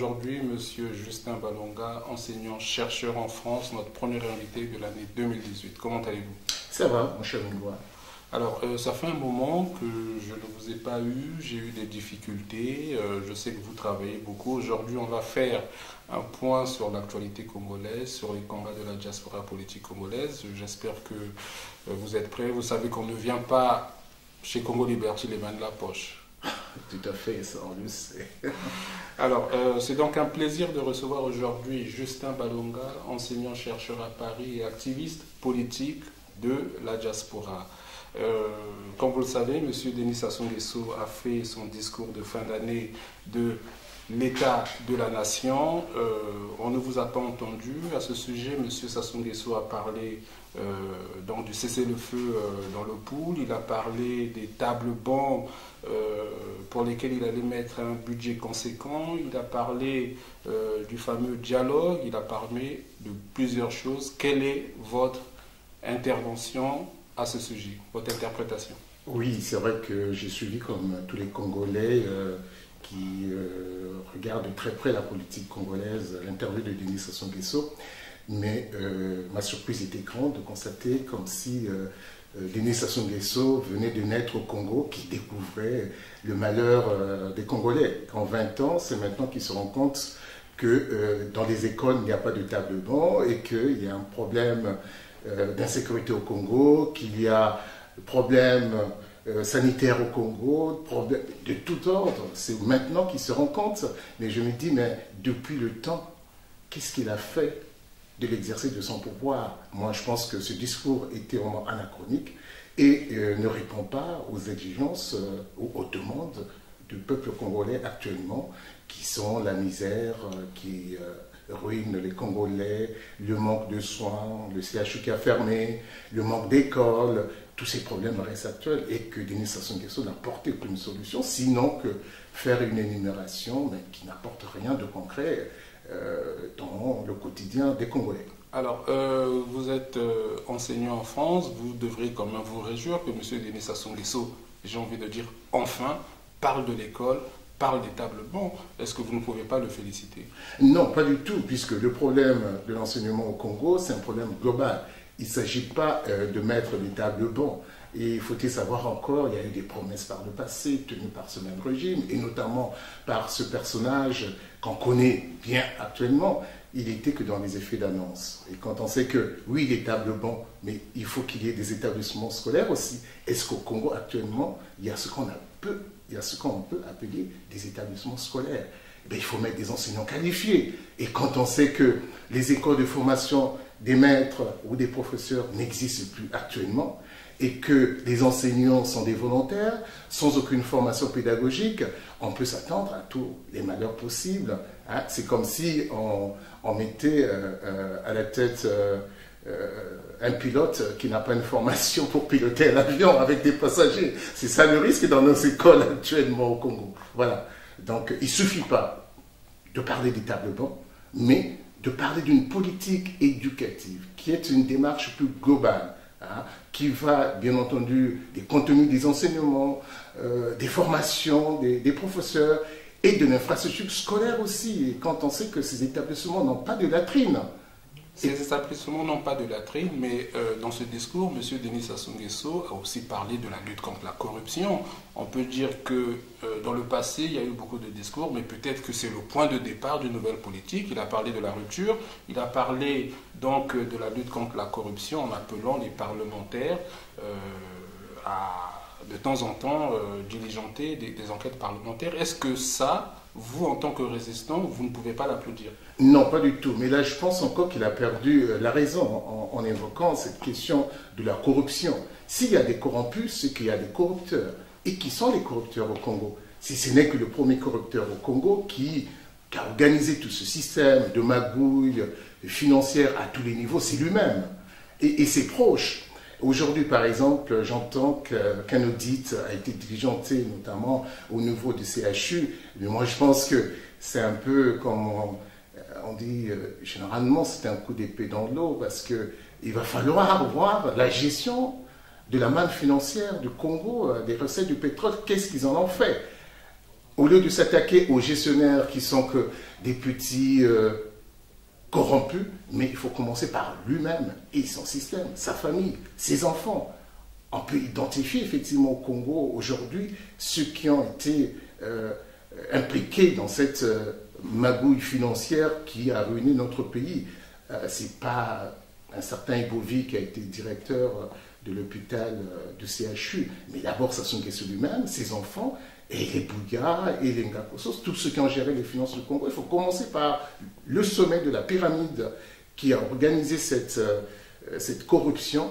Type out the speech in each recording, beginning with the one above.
aujourd'hui Monsieur Justin Balonga, enseignant-chercheur en France, notre premier invité de l'année 2018. Comment allez-vous? Ça va, mon cher Ngwa. Alors, ça fait un moment que je ne vous ai pas eu, j'ai eu des difficultés, je sais que vous travaillez beaucoup. Aujourd'hui, on va faire un point sur l'actualité congolaise, sur les combats de la diaspora politique congolaise. J'espère que vous êtes prêts. Vous savez qu'on ne vient pas chez Congo Liberty les mains de la poche. Tout à fait, ça on le sait. Alors, c'est donc un plaisir de recevoir aujourd'hui Justin Balonga, enseignant-chercheur à Paris et activiste politique de la diaspora. Comme vous le savez, M. Denis Sassou Nguesso a fait son discours de fin d'année de l'état de la nation. On ne vous a pas entendu à ce sujet. M. Sassou Nguesso a parlé donc du cessez-le-feu dans le Pool. Il a parlé des tables bancs pour lesquels il allait mettre un budget conséquent. Il a parlé du fameux dialogue. Il a parlé de plusieurs choses. Quelle est votre intervention à ce sujet, votre interprétation? Oui, c'est vrai que j'ai suivi comme tous les Congolais qui regardent de très près la politique congolaise, l'interview de Denis Sassou Nguesso, mais ma surprise était grande de constater comme si Denis Sassou Nguesso venait de naître au Congo, qui découvrait le malheur des Congolais. En 20 ans, c'est maintenant qu'ils se rendent compte que dans les écoles, il n'y a pas de table banc et qu'il y a un problème d'insécurité au Congo, qu'il y a problème sanitaire au Congo, problème de tout ordre. C'est maintenant qu'il se rend compte. Mais je me dis, mais depuis le temps, qu'est-ce qu'il a fait de l'exercice de son pouvoir? Moi, je pense que ce discours était vraiment anachronique et ne répond pas aux exigences ou aux demandes du peuple congolais actuellement, qui sont la misère, qui ruine les Congolais, le manque de soins, le CHU qui a fermé, le manque d'écoles, tous ces problèmes restent actuels et que Denis Sassou Nguesso n'apporte aucune solution, sinon que faire une énumération mais qui n'apporte rien de concret dans le quotidien des Congolais. Alors, vous êtes enseignant en France, vous devrez quand même vous réjouir que M. Denis Sassou Nguesso, j'ai envie de dire enfin, parle de l'école, parle des tables bancs. Est-ce que vous ne pouvez pas le féliciter? Non, pas du tout, puisque le problème de l'enseignement au Congo, c'est un problème global. Il ne s'agit pas de mettre des tables bancs. Et il faut-il savoir encore, il y a eu des promesses par le passé, tenues par ce même régime, et notamment par ce personnage qu'on connaît bien actuellement. Il n'était que dans les effets d'annonce. Et quand on sait que, oui, les tables bancs, mais il faut qu'il y ait des établissements scolaires aussi. Est-ce qu'au Congo, actuellement, il y a ce qu'on peut appeler des établissements scolaires? Ben, il faut mettre des enseignants qualifiés. Et quand on sait que les écoles de formation des maîtres ou des professeurs n'existent plus actuellement, et que les enseignants sont des volontaires, sans aucune formation pédagogique, on peut s'attendre à tous les malheurs possibles. Hein. C'est comme si on mettait à la tête un pilote qui n'a pas une formation pour piloter un avion avec des passagers. C'est ça le risque dans nos écoles actuellement au Congo. Voilà. Donc il ne suffit pas de parler des tables bancs, mais de parler d'une politique éducative qui est une démarche plus globale, hein, qui va bien entendu des contenus des enseignements, des formations des professeurs et de l'infrastructure scolaire aussi. Et quand on sait que ces établissements n'ont pas de latrines. Ces établissements n'ont pas de latrine, mais dans ce discours, M. Denis Sassou Nguesso a aussi parlé de la lutte contre la corruption. On peut dire que dans le passé, il y a eu beaucoup de discours, mais peut-être que c'est le point de départ d'une nouvelle politique. Il a parlé de la rupture, il a parlé donc de la lutte contre la corruption en appelant les parlementaires à, de temps en temps, diligenter des enquêtes parlementaires. Est-ce que ça, vous, en tant que résistant, vous ne pouvez pas l'applaudir? Non, pas du tout. Mais là, je pense encore qu'il a perdu la raison en évoquant cette question de la corruption. S'il y a des corrompus, c'est qu'il y a des corrupteurs. Et qui sont les corrupteurs au Congo? Si ce n'est que le premier corrupteur au Congo qui a organisé tout ce système de magouille financière à tous les niveaux, c'est lui-même. Et ses proches. Aujourd'hui, par exemple, j'entends qu'un audit a été diligenté, notamment au niveau du CHU. Mais moi, je pense que c'est un peu comme on dit, généralement, c'est un coup d'épée dans l'eau, parce qu'il va falloir voir la gestion de la manne financière du Congo, des recettes du pétrole, qu'est-ce qu'ils en ont fait? au lieu de s'attaquer aux gestionnaires qui sont que des petits corrompus, mais il faut commencer par lui-même et son système, sa famille, ses enfants. On peut identifier effectivement au Congo aujourd'hui ceux qui ont été impliqués dans cette magouille financière qui a ruiné notre pays. C'est pas un certain Ibovi qui a été directeur de l'hôpital du CHU, mais d'abord Sassou Nguesso lui-même, ses enfants, et les Bouya, et les Ngakosos, tous ceux qui ont géré les finances du Congo. Il faut commencer par le sommet de la pyramide qui a organisé cette corruption.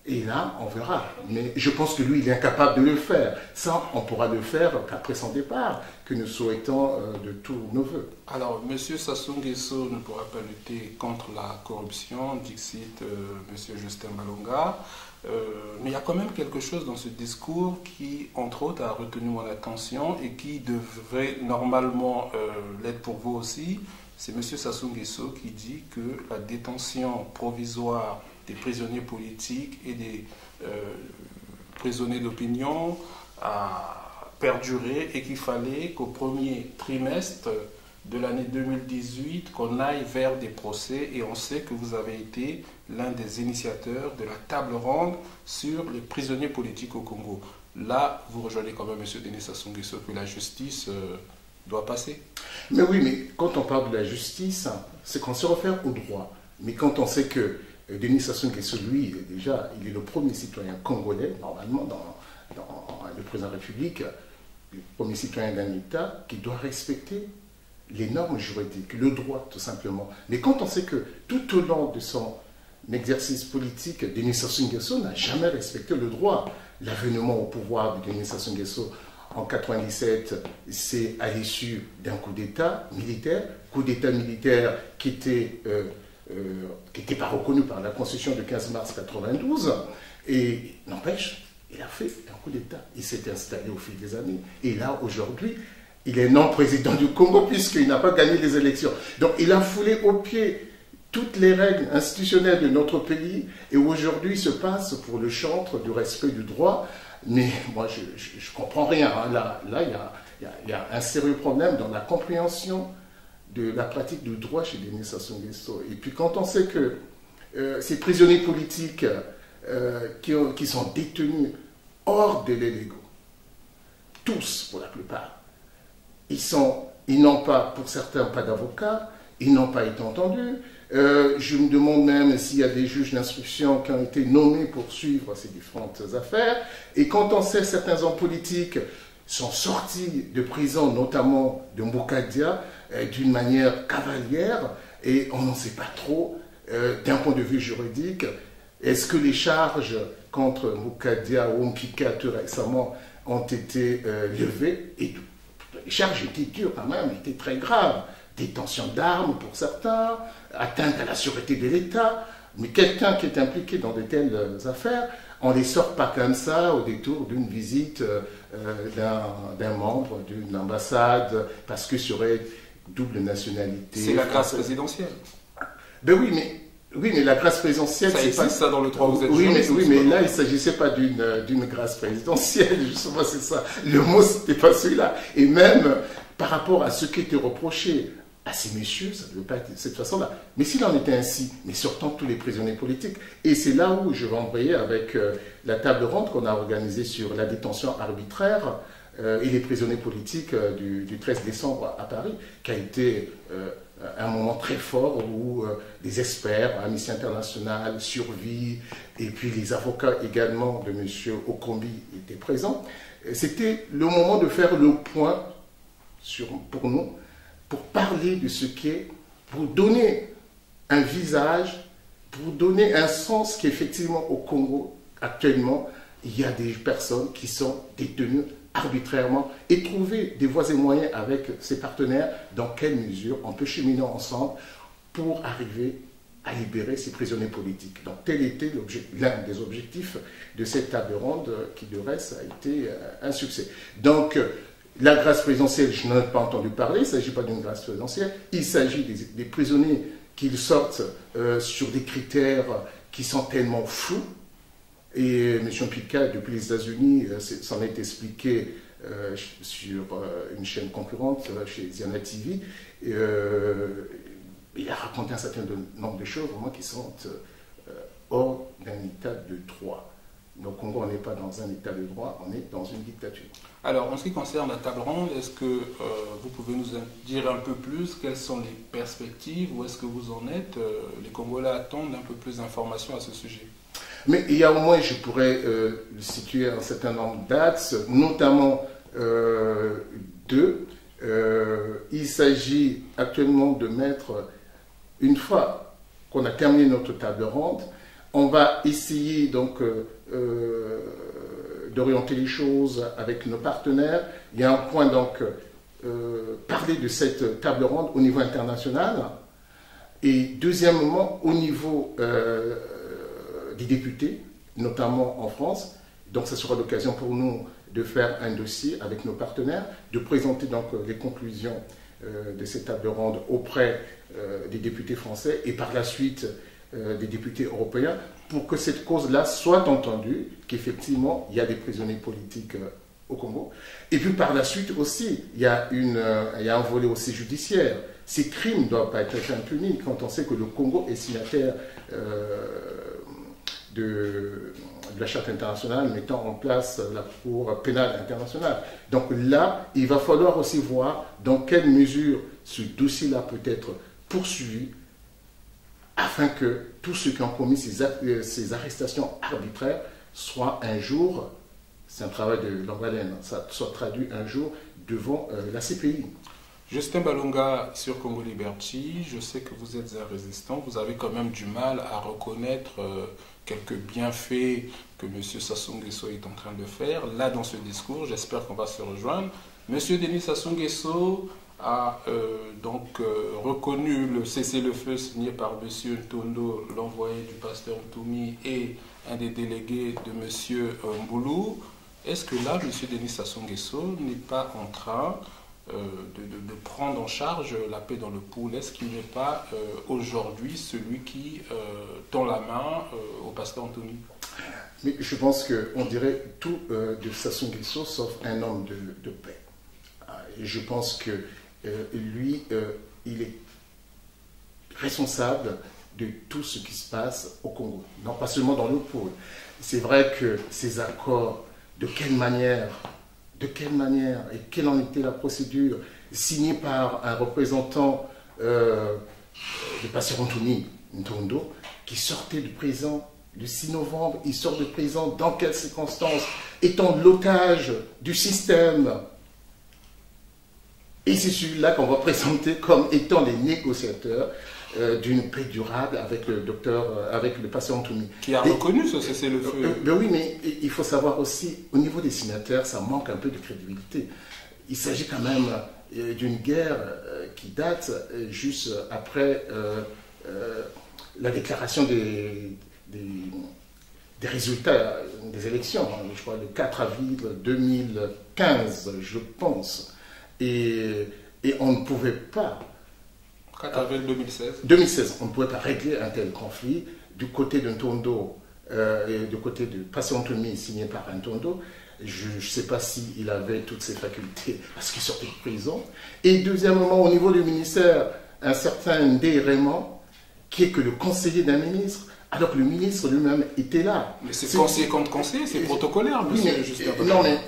Et là, on verra. Mais je pense que lui, il est incapable de le faire. Ça, on pourra le faire qu'après son départ, que nous souhaitons de tous nos voeux. Alors, M. Sassou Nguesso ne pourra pas lutter contre la corruption, dixit M. Justin Malonga. Mais il y a quand même quelque chose dans ce discours qui, entre autres, a retenu mon attention et qui devrait normalement l'être pour vous aussi. C'est M. Sassou Nguesso qui dit que la détention provisoire des prisonniers politiques et des prisonniers d'opinion a perduré et qu'il fallait qu'au premier trimestre de l'année 2018, qu'on aille vers des procès. Et on sait que vous avez été l'un des initiateurs de la table ronde sur les prisonniers politiques au Congo. Là, vous rejoignez quand même M. Denis Sassou Nguesso que la justice doit passer. Mais oui, mais quand on parle de la justice, c'est qu'on se réfère au droit. Mais quand on sait que Denis Sassou Nguesso, lui, déjà, il est le premier citoyen congolais, normalement, dans le président de la République, le premier citoyen d'un État qui doit respecter les normes juridiques, le droit, tout simplement. Mais quand on sait que tout au long de son exercice politique, Denis Sassou Nguesso n'a jamais respecté le droit. L'avènement au pouvoir de Denis Sassou Nguesso en 1997, c'est à l'issue d'un coup d'État militaire qui n'était pas reconnu par la Constitution du 15 mars 1992, et n'empêche, il a fait un coup d'État. Il s'est installé au fil des années. Et là, aujourd'hui, il est non-président du Congo puisqu'il n'a pas gagné les élections. Donc, il a foulé au pied toutes les règles institutionnelles de notre pays, et aujourd'hui, il se passe pour le chantre du respect du droit. Mais moi, je ne comprends rien. Hein. Là, il y a un sérieux problème dans la compréhension de la pratique du droit chez Denis Sassou Nguesso. Et puis quand on sait que ces prisonniers politiques qui sont détenus hors délai légaux, tous pour la plupart, ils n'ont pas, pour certains, pas d'avocat, ils n'ont pas été entendus. Je me demande même s'il y a des juges d'instruction qui ont été nommés pour suivre ces différentes affaires. Et quand on sait que certains hommes politiques sont sortis de prison, notamment de Mboukadia, d'une manière cavalière, et on n'en sait pas trop d'un point de vue juridique. Est-ce que les charges contre Mboukadia ou Mpika tout récemment ont été levées? Et les charges étaient dures quand même, étaient très graves. Détention d'armes pour certains, atteinte à la sûreté de l'État. Mais quelqu'un qui est impliqué dans de telles affaires, on ne les sort pas comme ça au détour d'une visite d'un membre d'une ambassade, parce que serait double nationalité. C'est la grâce présidentielle. Ben oui, mais la grâce présidentielle, c'est pas ça dans le droit. Vous êtes mais là, il ne s'agissait pas d'une grâce présidentielle, justement, c'est ça. Le mot, c'était pas celui-là. Et même par rapport à ce qui était reproché à ces messieurs, ça ne devait pas être de cette façon-là. Mais s'il en était ainsi, mais surtout tous les prisonniers politiques, et c'est là où je vais embrayer avec la table ronde qu'on a organisée sur la détention arbitraire et les prisonniers politiques du 13 décembre à Paris, qui a été un moment très fort où des experts, Amnesty International, Survie, et puis les avocats également de M. Okombi étaient présents. C'était le moment de faire le point pour nous, pour parler de ce qu'est, pour donner un visage, pour donner un sens qu'effectivement au Congo, actuellement, il y a des personnes qui sont détenues arbitrairement, et trouver des voies et moyens avec ses partenaires, dans quelle mesure on peut cheminer ensemble pour arriver à libérer ces prisonniers politiques. Donc tel était l'un des objectifs de cette table ronde qui de reste a été un succès. Donc la grâce présidentielle, je n'en ai pas entendu parler, il ne s'agit pas d'une grâce présidentielle, il s'agit des prisonniers qui sortent sur des critères qui sont tellement flous. Et M. Picard, depuis les États-Unis, s'en est expliqué sur une chaîne concurrente chez Ziana TV. Il a raconté un certain nombre de choses vraiment qui sont hors d'un état de droit. Au Congo, on n'est pas dans un état de droit, on est dans une dictature. Alors, en ce qui concerne la table ronde, est-ce que vous pouvez nous dire un peu plus quelles sont les perspectives, où est-ce que vous en êtes? Les Congolais attendent un peu plus d'informations à ce sujet. Mais il y a au moins, je pourrais situer un certain nombre d'axes, notamment deux. Il s'agit actuellement de mettre, une fois qu'on a terminé notre table ronde, on va essayer donc d'orienter les choses avec nos partenaires. Il y a un point donc, parler de cette table ronde au niveau international. Et deuxièmement, au niveau des députés, notamment en France. Donc, ça sera l'occasion pour nous de faire un dossier avec nos partenaires, de présenter donc les conclusions de cette table ronde auprès des députés français et par la suite des députés européens pour que cette cause-là soit entendue, qu'effectivement, il y a des prisonniers politiques au Congo. Et puis par la suite aussi, il y a un volet aussi judiciaire. Ces crimes ne doivent pas être impunis quand on sait que le Congo est signataire de la Charte internationale mettant en place la Cour pénale internationale. Donc là, il va falloir aussi voir dans quelle mesure ce dossier-là peut être poursuivi afin que tous ceux qui ont commis ces arrestations arbitraires soient un jour, c'est un travail de longue haleine, ça soit traduit un jour devant la CPI. Justin Balunga sur Congo Liberty, je sais que vous êtes un résistant, vous avez quand même du mal à reconnaître quelques bienfaits que M. Sassou Nguesso est en train de faire. Là, dans ce discours, j'espère qu'on va se rejoindre. M. Denis Sassou Nguesso a reconnu le cessez-le-feu signé par M. Ntondo, l'envoyé du pasteur Ntoumi et un des délégués de M. Mboulou. Est-ce que là, M. Denis Sassou Nguesso n'est pas en train de prendre en charge la paix dans le pool? Est-ce qu'il n'est pas aujourd'hui celui qui tend la main au pasteur Ntoumi? Mais je pense qu'on dirait tout de Sassou Nguesso sauf un homme de paix. Et je pense que lui, il est responsable de tout ce qui se passe au Congo. Non pas seulement dans le pôle. C'est vrai que ces accords, de quelle manière et quelle en était la procédure signée par un représentant de pasteur Anthony Ntondo qui sortait de prison le 6 novembre, il sort de prison dans quelles circonstances, étant l'otage du système. Et c'est celui-là qu'on va présenter comme étant les négociateurs d'une paix durable avec le pasteur Anthony. Qui a reconnu ce cessez-le-feu. Ben oui, mais il faut savoir aussi, au niveau des signataires, ça manque un peu de crédibilité. Il s'agit quand même d'une guerre qui date juste après la déclaration des résultats des élections, je crois le 4 avril 2015, je pense. Et on ne pouvait pas... 4 avril 2016. 2016, on ne pouvait pas régler un tel conflit du côté de Ntondo et du côté de pasteur Ntoumi signé par Ntondo. Je ne sais pas s'il avait toutes ses facultés parce qu'il sortait de prison. Et deuxièmement, au niveau du ministère, un certain Ndé Raymond, qui est que le conseiller d'un ministre, alors que le ministre lui-même était là. Mais c'est conseiller contre conseiller, c'est protocolaire, monsieur. Non, mais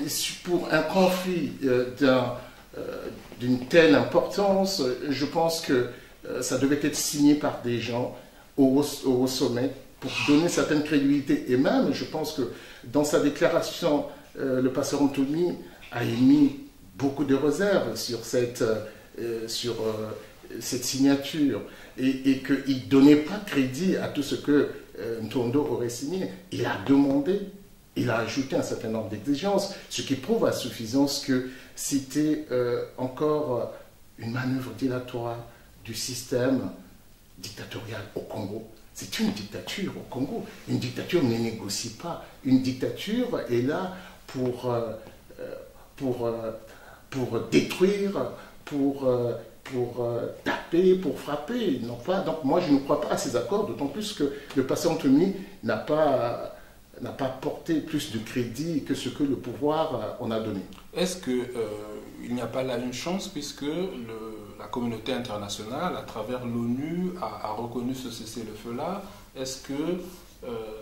pour un conflit d'une telle importance, je pense que ça devait être signé par des gens au sommet pour donner certaine crédibilité. Et même, je pense que dans sa déclaration, le pasteur Ntoumi a émis beaucoup de réserves sur cette signature et qu'il ne donnait pas crédit à tout ce que Ntondo aurait signé. Il a demandé, il a ajouté un certain nombre d'exigences, ce qui prouve à suffisance que c'était encore une manœuvre dilatoire du système dictatorial au Congo. C'est une dictature au Congo. Une dictature ne négocie pas. Une dictature est là pour détruire, pour taper, pour frapper. Non pas. Donc moi, je ne crois pas à ces accords, d'autant plus que le pasteur Ntoumi n'a pas n'a pas porté plus de crédit que ce que le pouvoir en a donné. Est-ce qu'il n'y a pas là une chance puisque la communauté internationale, à travers l'ONU, a reconnu ce cessez-le-feu-là? Est-ce que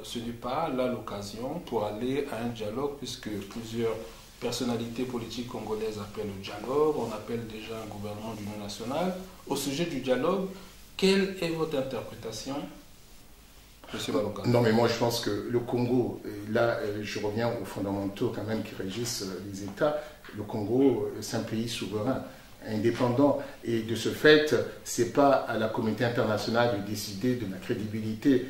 ce n'est pas là l'occasion pour aller à un dialogue puisque plusieurs personnalités politiques congolaises appellent au dialogue, on appelle déjà un gouvernement d'union nationale. Au sujet du dialogue, quelle est votre interprétation, M. Balonga? Non, mais moi je pense que le Congo, et là je reviens aux fondamentaux quand même qui régissent les États, le Congo c'est un pays souverain, indépendant, et de ce fait, c'est pas à la communauté internationale de décider de la crédibilité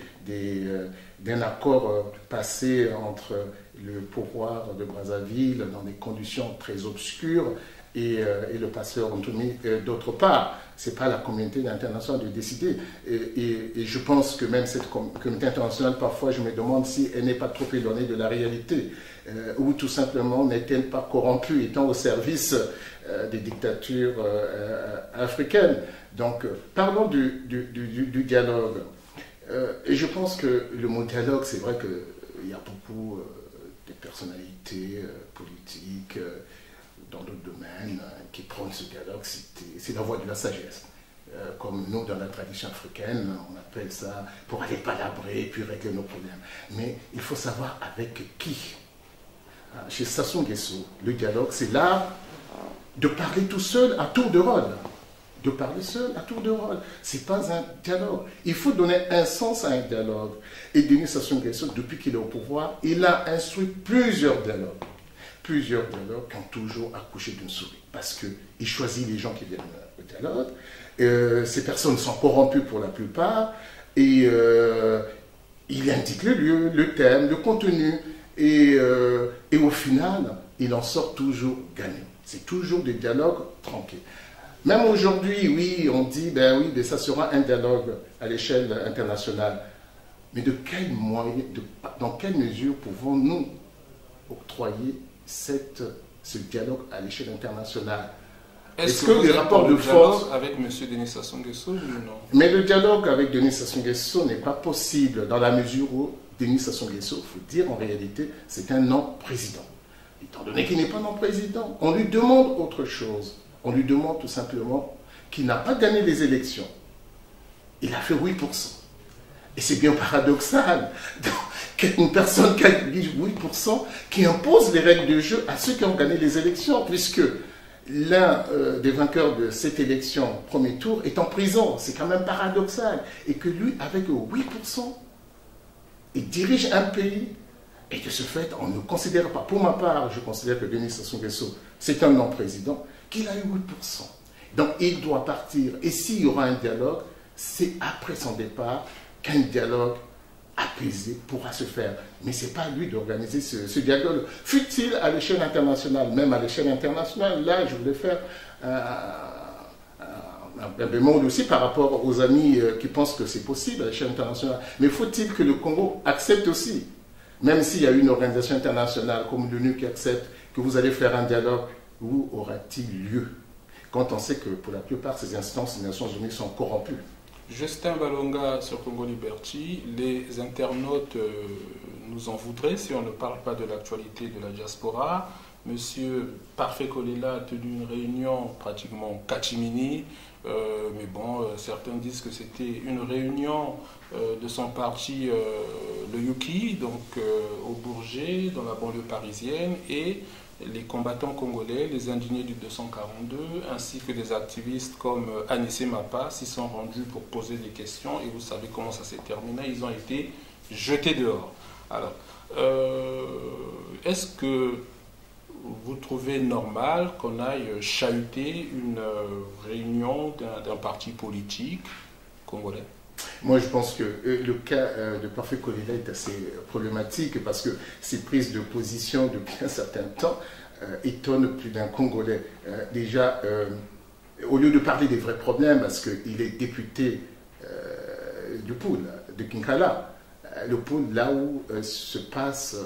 d'un accord passé entre le pouvoir de Brazzaville dans des conditions très obscures et le passeur Anthony d'autre part. C'est pas la communauté internationale de décider. Et je pense que même cette communauté internationale, parfois, je me demande si elle n'est pas trop éloignée de la réalité, ou tout simplement n'est-elle pas corrompue, étant au service des dictatures africaines. Donc, parlons du dialogue. Et je pense que le mot dialogue, c'est vrai qu'il y a beaucoup de personnalités politiques dans d'autres domaines qui prônent ce dialogue. C'est la voie de la sagesse. Comme nous, dans la tradition africaine, on appelle ça pour aller palabrer et puis régler nos problèmes. Mais il faut savoir avec qui. Chez Sassou Nguesso, le dialogue, c'est l'art de parler tout seul à tour de rôle. De parler seul à tour de rôle. Ce n'est pas un dialogue. Il faut donner un sens à un dialogue. Et Denis Sassou Nguesso, depuis qu'il est au pouvoir, il a instruit plusieurs dialogues. Plusieurs dialogues qui ont toujours accouché d'une souris. Parce qu'il choisit les gens qui viennent au dialogue. Ces personnes sont corrompues pour la plupart. Et il indique le lieu, le thème, le contenu. Et au final, il en sort toujours gagnant. C'est toujours des dialogues tranquilles. Même aujourd'hui, oui, on dit, ben oui, ça sera un dialogue à l'échelle internationale. Mais de quel moyen, dans quelle mesure pouvons-nous octroyer ce dialogue à l'échelle internationale? Est-ce que les rapports de force avec M. Denis Sassou Nguesso ou non? Mais le dialogue avec Denis Sassou Nguesso n'est pas possible dans la mesure où Denis Sassou Nguesso, il faut dire en réalité, c'est un non-président. Étant donné qu'il n'est pas non-président, on lui demande autre chose. On lui demande tout simplement qu'il n'a pas gagné les élections. Il a fait 8%. Et c'est bien paradoxal qu'une personne qui a 8% qui impose les règles de jeu à ceux qui ont gagné les élections, puisque l'un des vainqueurs de cette élection, premier tour, est en prison. C'est quand même paradoxal. Et que lui, avec 8%, il dirige un pays. Et de ce fait, on ne considère pas, pour ma part, je considère que Denis Sassou Nguesso, c'est un non-président, qu'il a eu 8%. Donc il doit partir. Et s'il y aura un dialogue, c'est après son départ qu'un dialogue apaisé pourra se faire. Mais ce n'est pas à lui d'organiser ce dialogue. Fut-il à l'échelle internationale, même à l'échelle internationale, là je voulais faire un bémol aussi par rapport aux amis qui pensent que c'est possible à l'échelle internationale. Mais faut-il que le Congo accepte aussi, même s'il y a une organisation internationale comme l'ONU qui accepte que vous allez faire un dialogue, où aura-t-il lieu quand on sait que pour la plupart ces instances des Nations Unies sont corrompues? Justin Balonga sur Congo Liberty, les internautes nous en voudraient si on ne parle pas de l'actualité de la diaspora. Monsieur Parfait Kolela a tenu une réunion pratiquement catimini, mais bon, certains disent que c'était une réunion de son parti, le Yuki, donc au Bourget, dans la banlieue parisienne, et les combattants congolais, les indignés du 242, ainsi que des activistes comme Anissé Mapa s'y sont rendus pour poser des questions, et vous savez comment ça s'est terminé, ils ont été jetés dehors. Alors, est-ce que vous trouvez normal qu'on aille chahuter une réunion d'un parti politique congolais? Moi, je pense que le cas de Parfait Kolela est assez problématique parce que ces prises de position depuis un certain temps étonnent plus d'un Congolais. Déjà, au lieu de parler des vrais problèmes, parce qu'il est député du Poul, de Kinkala, le Poul, là où se passe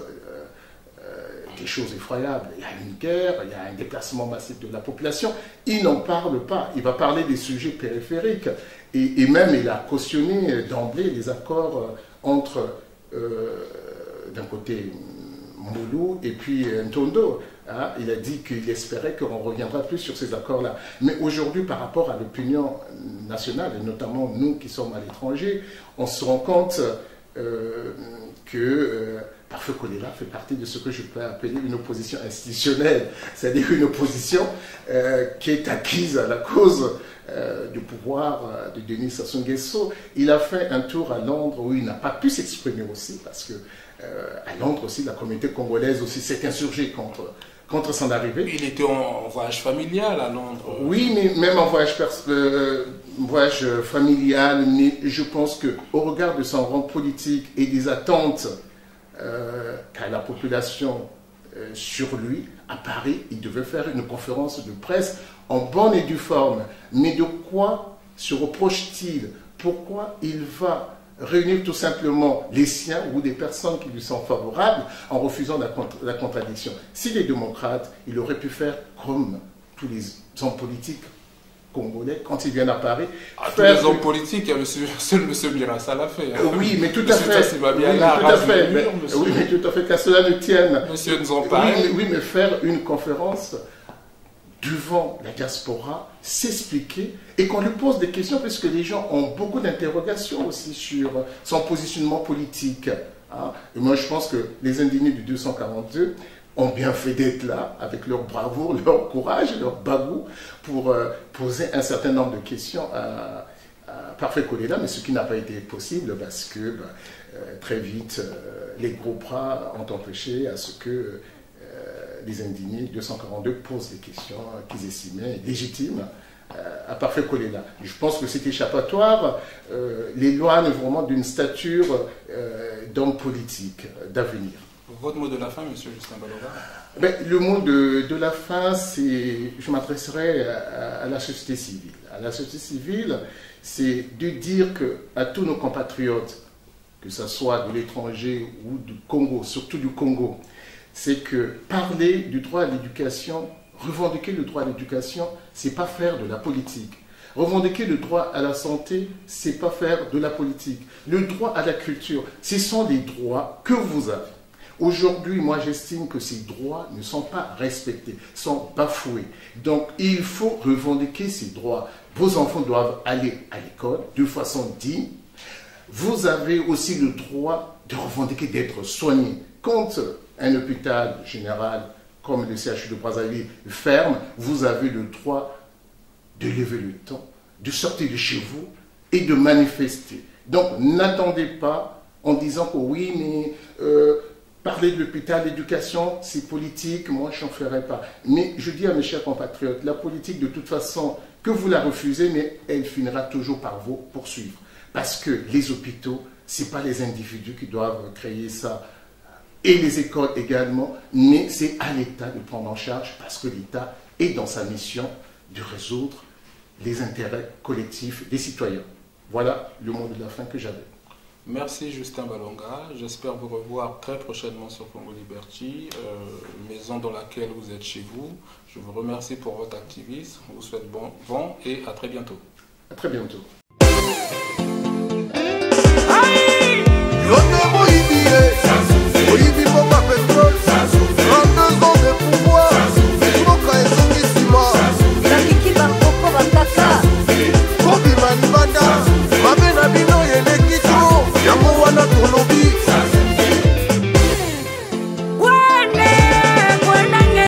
des choses effroyables. Il y a une guerre, il y a un déplacement massif de la population. Il n'en parle pas. Il va parler des sujets périphériques. Et même, il a cautionné d'emblée les accords entre d'un côté Moulou et puis Ntondo. Hein, il a dit qu'il espérait qu'on reviendra plus sur ces accords-là. Mais aujourd'hui, par rapport à l'opinion nationale, et notamment nous qui sommes à l'étranger, on se rend compte que Parfait Kolela fait partie de ce que je peux appeler une opposition institutionnelle, c'est-à-dire une opposition qui est acquise à la cause du pouvoir de Denis Sassou Nguesso. Il a fait un tour à Londres où il n'a pas pu s'exprimer aussi, parce que à Londres aussi, la communauté congolaise aussi s'est insurgée contre son arrivée. Il était en voyage familial à Londres. Oui, mais même en voyage familial, mais je pense qu'au regard de son rang politique et des attentes qu'a la population sur lui, à Paris, il devait faire une conférence de presse en bonne et due forme. Mais de quoi se reproche-t-il? Pourquoi il va réunir tout simplement les siens ou des personnes qui lui sont favorables en refusant la contradiction? S'il est démocrate, il aurait pu faire comme tous les hommes politiques congolais quand ils viennent à Paris. Tous les hommes politiques, il y a seul M. Birassa l'a fait. Hein. Oui, mais tout à fait. Oui, mais tout à fait, qu'à cela ne tienne. Monsieur Nzompa. Oui, mais faire une conférence devant la diaspora, s'expliquer et qu'on lui pose des questions, parce que les gens ont beaucoup d'interrogations aussi sur son positionnement politique. Hein. Et moi, je pense que les indignés du 242 ont bien fait d'être là, avec leur bravoure, leur courage, leur bagou, pour poser un certain nombre de questions à Parfait Kolela, mais ce qui n'a pas été possible parce que très vite, les gros bras ont empêché à ce que les indignés 242 posent des questions qu'ils estimaient légitimes à Parfait Kolela. Je pense que cet échappatoire l'éloigne vraiment d'une stature d'homme politique, d'avenir. Votre mot de la fin, M. Justin Balonga? Le mot de la fin, c'est, je m'adresserai à la société civile. À la société civile, c'est de dire à tous nos compatriotes, que ce soit de l'étranger ou du Congo, surtout du Congo, c'est que parler du droit à l'éducation, revendiquer le droit à l'éducation, c'est pas faire de la politique. Revendiquer le droit à la santé, c'est pas faire de la politique. Le droit à la culture, ce sont des droits que vous avez. Aujourd'hui, moi, j'estime que ces droits ne sont pas respectés, sont bafoués. Donc, il faut revendiquer ces droits. Vos enfants doivent aller à l'école de façon digne. Vous avez aussi le droit de revendiquer d'être soigné. Quand un hôpital général comme le CHU de Brazzaville ferme, vous avez le droit de lever le temps, de sortir de chez vous et de manifester. Donc, n'attendez pas en disant que oui, mais parler de l'hôpital, l'éducation, c'est politique, moi je n'en ferai pas. Mais je dis à mes chers compatriotes, la politique de toute façon, que vous la refusez, mais elle finira toujours par vous poursuivre. Parce que les hôpitaux, ce n'est pas les individus qui doivent créer ça, et les écoles également, mais c'est à l'État de prendre en charge, parce que l'État est dans sa mission de résoudre les intérêts collectifs des citoyens. Voilà le mot de la fin que j'avais. Merci Justin Balonga, j'espère vous revoir très prochainement sur Congo Liberty, maison dans laquelle vous êtes chez vous. Je vous remercie pour votre activisme, je vous souhaite bon vent et à très bientôt. À très bientôt.